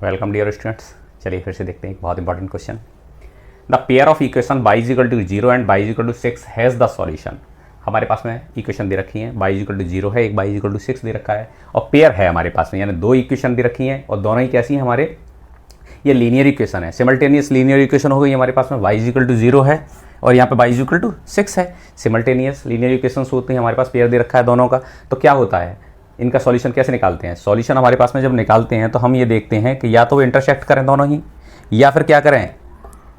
Welcome dear students. चलिए फिर से देखते हैं एक बहुत important question. The pair of equation y is equal to 0 and y is equal to 6 has the solution. हमारे पास में इक्वेशन दे रखी है, y इज इक्वल टू 0 है, एक y इज इक्वल टू 6 दे रखा है और पेयर है हमारे पास में, यानी दो इक्वेशन दे रखी हैं और दोनों ही कैसी हैं हमारे, ये लीनियर इक्वेशन है, सिमल्टेनियस लीनियर इक्वेशन हो गई हमारे पास में। y इज इक्वल टू 0 है और यहाँ पे y इज इक्वल टू 6 है। सिमल्टेनियस लीनियर इक्वेशन होते हैं, हमारे पास पेयर दे रखा है दोनों का। तो क्या होता है, इनका सॉल्यूशन कैसे निकालते हैं? सॉल्यूशन हमारे पास में जब निकालते हैं तो हम ये देखते हैं कि या तो वो इंटरसेक्ट करें दोनों ही, या फिर क्या करें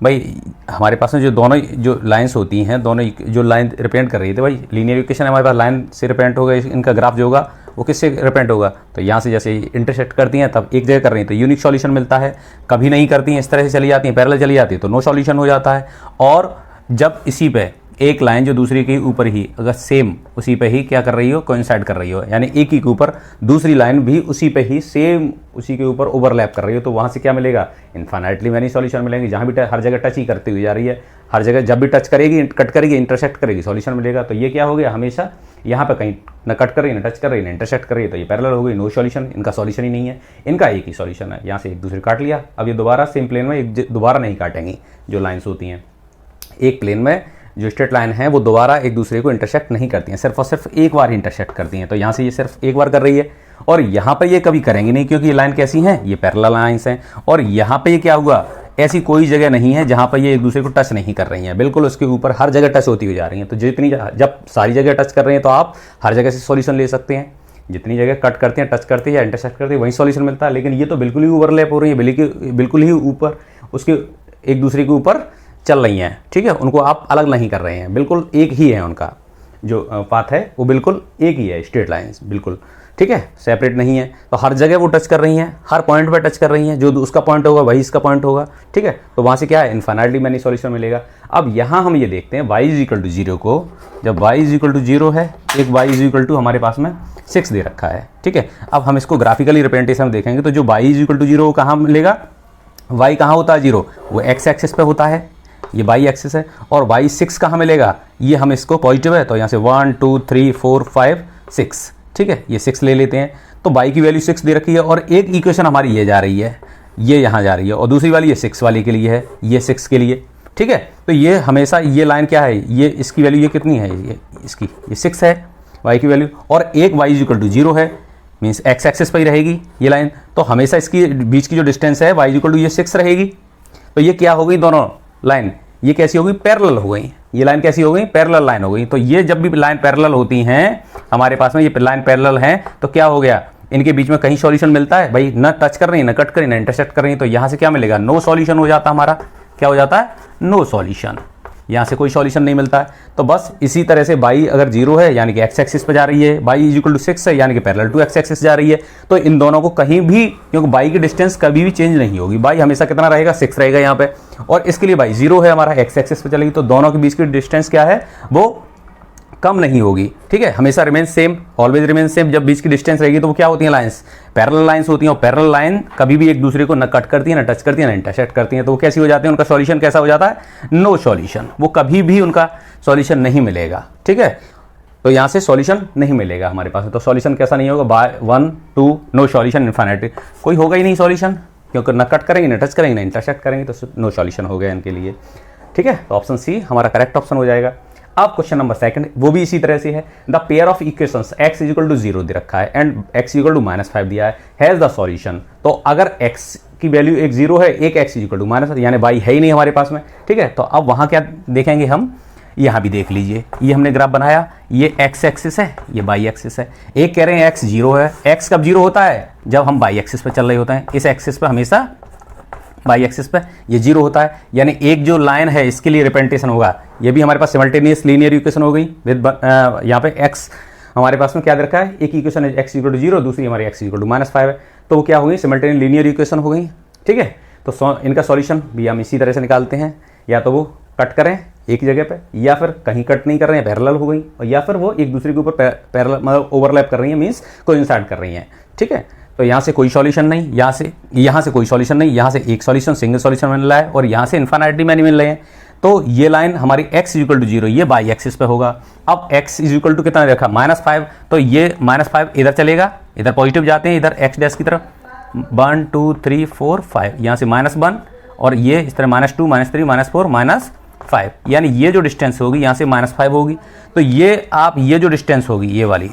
भाई, हमारे पास में जो दोनों जो लाइंस होती हैं, दोनों जो लाइन रिप्रेजेंट कर रही थी, भाई लीनियर इक्वेशन हमारे पास लाइन से रिप्रेजेंट होगा, इनका ग्राफ जो होगा वो किससे रिप्रेजेंट होगा, तो यहाँ से जैसे इंटरसेक्ट करती हैं तब एक जगह कर रही हैं तो यूनिक सॉल्यूशन मिलता है। कभी नहीं करती हैं, इस तरह से चली जाती हैं, पैरेलल चली जाती है तो नो सॉल्यूशन हो जाता है। और जब इसी पे एक लाइन जो दूसरी के ऊपर ही अगर सेम उसी पे ही क्या कर रही हो, कोइंसाइड कर रही हो, यानी एक ही के ऊपर दूसरी लाइन भी उसी पे ही सेम उसी के ऊपर ओवरलैप कर रही हो, तो वहाँ से क्या मिलेगा, इन्फाइनाइटली मैनी सॉल्यूशन मिलेंगे। जहाँ भी हर जगह टच ही करती हुई जा रही है, हर जगह जब भी टच करेगी, कट करेगी, इंटरसेक्ट करेगी, सॉल्यूशन मिलेगा। तो ये क्या हो गया, हमेशा यहाँ पे कहीं न कट कर रही है, न टच कर रही है, न इंटरसेक्ट कर रही है, तो ये पैरेलल हो गई, नो सॉल्यूशन, इनका सॉल्यूशन ही नहीं है, इनका एक ही सॉल्यूशन है। यहाँ से एक दूसरे काट लिया, अब ये दोबारा सेम प्लेन में दोबारा नहीं काटेंगी। जो लाइन्स होती हैं एक प्लेन में, जो स्ट्रेट लाइन है वो दोबारा एक दूसरे को इंटरसेक्ट नहीं करती हैं, सिर्फ और सिर्फ एक बार ही इंटरसेक्ट करती हैं। तो यहाँ से ये सिर्फ एक बार कर रही है और यहाँ पर ये कभी करेंगी नहीं, क्योंकि ये लाइन कैसी हैं, ये पैरेलल लाइंस हैं। और यहाँ पे ये क्या हुआ, ऐसी कोई जगह नहीं है जहाँ पर ये एक दूसरे को टच नहीं कर रही हैं, बिल्कुल उसके ऊपर हर जगह टच होती हुई जा रही हैं। तो जितनी जब सारी जगह टच कर रही हैं तो आप हर जगह से सॉल्यूशन ले सकते हैं। जितनी जगह कट करते हैं, टच करते हैं या इंटरसेक्ट करते हैं, वही सॉल्यूशन मिलता है। लेकिन ये तो बिल्कुल ही ओवरलैप हो रही है, बिल्कुल ही ऊपर उसके एक दूसरे के ऊपर चल रही हैं, ठीक है, उनको आप अलग नहीं कर रहे हैं, बिल्कुल एक ही है, उनका जो पाथ है वो बिल्कुल एक ही है, स्ट्रेट लाइंस बिल्कुल, ठीक है, सेपरेट नहीं है। तो हर जगह वो टच कर रही हैं, हर पॉइंट पर टच कर रही हैं, जो उसका पॉइंट होगा वही इसका पॉइंट होगा, ठीक है। तो वहाँ से क्या है, इन्फाइनाइटली मैनी सॉल्यूशन मिलेगा। अब यहाँ हम ये देखते हैं y इज इक्वल टू 0 को, जब y इज इक्वल टू 0 है, एक y इज इक्वल टू हमारे पास में 6 दे रखा है, ठीक है। अब हम इसको ग्राफिकली रिप्रेजेंटेशन देखेंगे तो जो y इज इक्वल टू 0 कहाँ मिलेगा, y कहाँ होता है 0, वो x एक्सिस पे होता है, ये y एक्सिस है। और y 6 कहाँ मिलेगा, ये हम इसको पॉजिटिव है तो यहाँ से 1 2 3 4 5 6, ठीक है, ये 6 ले लेते हैं। तो y की वैल्यू 6 दे रखी है और एक इक्वेशन हमारी ये जा रही है, ये यहाँ जा रही है, और दूसरी वाली ये 6 वाली के लिए है, ये 6 के लिए, ठीक है। तो ये हमेशा ये लाइन क्या है, ये इसकी वैल्यू ये कितनी है, ये इसकी ये 6 है y की वैल्यू, और एक y इज इक्वल टू 0 है, मीन्स x एक्सिस पर ही रहेगी ये लाइन। तो हमेशा इसकी बीच की जो डिस्टेंस है y इज इक्वल टू ये 6 रहेगी। तो ये क्या हो गई, दोनों लाइन ये कैसी हो गई, पैरेलल हो गई, ये लाइन कैसी हो गई, पैरेलल लाइन हो गई। तो ये जब भी लाइन पैरेलल होती हैं हमारे पास में, ये लाइन पैरेलल हैं, तो क्या हो गया, इनके बीच में कहीं सॉल्यूशन मिलता है, भाई न टच कर रही है, न कट कर रही है, न इंटरसेक्ट कर रही है, तो यहाँ से क्या मिलेगा, नो सॉल्यूशन हो जाता हमारा। क्या हो जाता है, नो सॉल्यूशन, यहाँ से कोई सॉल्यूशन नहीं मिलता है। तो बस इसी तरह से y अगर 0 है यानी कि x एक्सिस पर जा रही है, y इज इक्वल टू 6 है यानी कि पैरेलल टू x एक्सिस जा रही है, तो इन दोनों को कहीं भी, क्योंकि y की डिस्टेंस कभी भी चेंज नहीं होगी, y हमेशा कितना रहेगा, 6 रहेगा यहाँ पे, और इसके लिए y 0 है हमारा, x एक्सिस पे चलेगी, तो दोनों के बीच की डिस्टेंस क्या है, वो कम नहीं होगी, ठीक है, हमेशा remain same, always remain same. जब बीच की डिस्टेंस रहेगी तो वो क्या होती हैं, लाइंस पैरेलल लाइंस होती हैं, और पैरेलल लाइन कभी भी एक दूसरे को न कट करती है, न टच करती है, न इंटरसेक्ट करती हैं, तो वो कैसी हो जाती है, उनका सॉल्यूशन कैसा हो जाता है, नो सॉल्यूशन, वो कभी भी उनका सॉल्यूशन नहीं मिलेगा, ठीक है। तो यहाँ से सॉल्यूशन नहीं मिलेगा हमारे पास, तो सॉल्यूशन कैसा नहीं होगा, बाय 1 2 नो सॉल्यूशन, इन्फाइनाइट, कोई होगा ही नहीं सॉल्यूशन, क्योंकि न कट करेंगे, न टच करेंगे, न इंटरसेक्ट करेंगे, तो नो सॉल्यूशन हो गया इनके लिए, ठीक है। तो ऑप्शन सी हमारा करेक्ट ऑप्शन हो जाएगा। अब क्वेश्चन नंबर 2 वो भी इसी तरह से है। The pair of equations x is equal to 0 दे रखा है एंड x इक्वल टू -5 दिया है, हैज द सॉल्यूशन। तो अगर x की वैल्यू एक 0 है, एक x इज इक्वल टू -5, यानी y है ही नहीं हमारे पास में, ठीक है। तो अब वहाँ क्या देखेंगे हम, यहाँ भी देख लीजिए, ये हमने ग्राफ बनाया, ये x एक्सिस है, ये y एक्सिस है। एक कह रहे हैं x 0 है, x कब 0 होता है, जब हम y एक्सिस पे चल रहे होते हैं, इस एक्सिस पे हमेशा y एक्सिस पे ये 0 होता है, यानी एक जो लाइन है इसके लिए रिप्रेजेंटेशन होगा, ये भी हमारे पास सिमल्टेनियस लीनियर इक्वेशन हो गई विद यहाँ पे x हमारे पास में क्या दे रखा है, एक इक्वेशन है x इक्वल टू 0, दूसरी हमारी x इक्वल टू -5 है, तो वो क्या हो गई, सिमल्टेनियस लीनियर इक्वेशन हो गई, ठीक है। तो इनका सॉल्यूशन भी हम इसी तरह से निकालते हैं, या तो वो कट करें एक जगह पे, या फिर कहीं कट नहीं कर रहे हैं, पैरेलल हो गई, और या फिर वो एक दूसरे के ऊपर पैरेलल मतलब ओवरलैप कर रही है, मीन्स कोइंसाइड कर रही हैं, ठीक है। तो यहाँ से कोई सॉल्यूशन नहीं, यहाँ से कोई सॉल्यूशन नहीं, यहाँ से एक सॉल्यूशन सिंगल सॉल्यूशन मिल रहा है, और यहाँ से इन्फाइनाइटली मैनी मिल रहे हैं। तो ये लाइन हमारी x इक्वल टू 0 ये y एक्सिस पे होगा। अब x इज इक्वल टू कितना रखा, -5, तो ये -5 इधर चलेगा, इधर पॉजिटिव जाते हैं, इधर x डैश की तरफ, 1 2 3 4 5, यहाँ से -1 और ये इस तरह -2 -3 -4 -5, यानी ये जो डिस्टेंस होगी यहाँ से -5 होगी। तो ये आप ये जो डिस्टेंस होगी ये वाली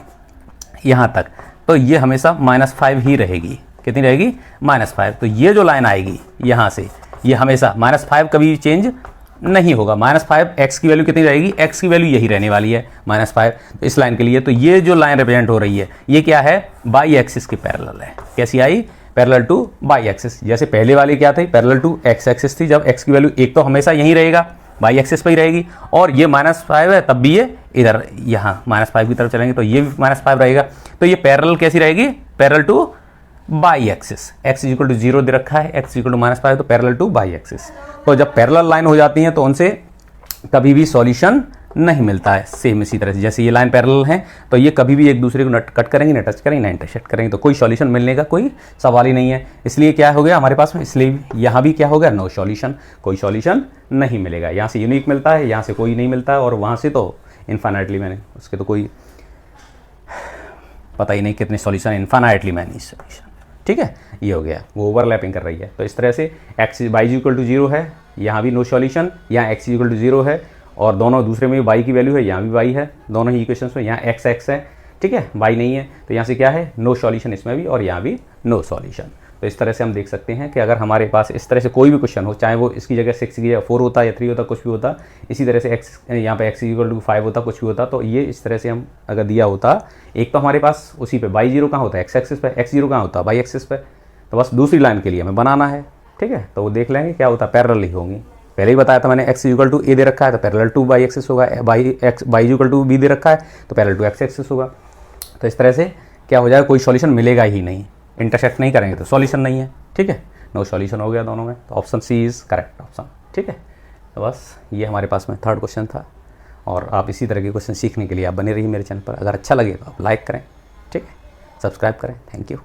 यहाँ तक, तो ये हमेशा -5 ही रहेगी। कितनी रहेगी? -5। तो ये जो लाइन आएगी यहाँ से, ये हमेशा -5 कभी चेंज नहीं होगा। -5 x की वैल्यू कितनी रहेगी? x की वैल्यू यही रहने वाली है -5, तो इस लाइन के लिए। तो ये जो लाइन रिप्रेजेंट हो रही है ये क्या है? बाई एक्सिस की पैरेलल है। कैसी आई? Parallel to y axis. जैसे पहले वाली क्या थी? पैरेलल टू एक्स एक्सिस थी, जब x की वैल्यू एक तो हमेशा यहीं रहेगा, बाई एक्सिस पर ही रहेगी, और ये -5 है तब भी ये इधर यहाँ -5 की तरफ चलेंगे तो ये भी -5 रहेगा। तो ये पैरेलल कैसी रहेगी? Parallel to y axis. x equal to 0 दे रखा है, x इक्वल टू -5, तो पैरेलल टू बाई एक्सिस। तो जब पैरेलल लाइन हो जाती हैं तो उनसे कभी भी सॉल्यूशन नहीं मिलता है। सेम इसी तरह से जैसे ये लाइन पैरेलल है तो ये कभी भी एक दूसरे को कट करेंगे, ना टच करेंगे, ना इंटरसेक्ट करेंगे, तो कोई सॉल्यूशन मिलने का कोई सवाल ही नहीं है। इसलिए क्या हो गया हमारे पास में? इसलिए यहाँ भी क्या हो गया? नो सॉल्यूशन, कोई सॉल्यूशन नहीं मिलेगा। यहाँ से यूनिक मिलता है, यहाँ से कोई नहीं मिलता है, और वहाँ से तो इन्फाइनाइटली मैंने उसके तो कोई पता ही नहीं कितने सॉल्यूशन, इन्फाइनाइटली मैनी सॉल्यूशन। ठीक है, ये हो गया, वो ओवरलैपिंग कर रही है। तो इस तरह से x y इक्वल टू 0 है, यहाँ भी नो सॉल्यूशन, यहाँ x इक्वल टू 0 है, और दोनों दूसरे में y की वैल्यू है, यहाँ भी y है, दोनों ही इक्वेशंस में। यहाँ x है, ठीक है, y नहीं है, तो यहाँ से क्या है? नो सॉल्यूशन इसमें भी, और यहाँ भी नो सॉल्यूशन। तो इस तरह से हम देख सकते हैं कि अगर हमारे पास इस तरह से कोई भी क्वेश्चन हो, चाहे वो इसकी जगह 6 की जगह 4 होता या 3 होता, कुछ भी होता, इसी तरह से x यहाँ पे x इक्वल टू 5 होता, कुछ भी होता, तो ये इस तरह से हम अगर दिया होता, एक तो हमारे पास उसी पे y0 कहाँ होता है? x एक्सिस पे, x0 कहाँ होता है? y एक्सिस पे। तो बस दूसरी लाइन के लिए हमें बनाना है, ठीक है, तो वो देख लेंगे क्या होता है, पैरेलल ही होंगी। पहले ही बताया था मैंने, x इक्वल टू a दे रखा है तो पैरेलल टू बाई एक्सिस होगा, y इक्वल टू b दे रखा है तो पैरेलल टू x एक्सिस होगा। तो इस तरह से क्या हो जाएगा? कोई सॉल्यूशन मिलेगा ही नहीं, इंटरसेक्ट नहीं करेंगे तो सॉल्यूशन नहीं है। ठीक है, नो सॉल्यूशन हो गया दोनों में, तो option C is correct option. ठीक है, तो बस ये हमारे पास में थर्ड क्वेश्चन था, और आप इसी तरह के क्वेश्चन सीखने के लिए आप बने रहिए मेरे चैनल पर। अगर अच्छा लगे तो आप लाइक करें, ठीक है, सब्सक्राइब करें। Thank you.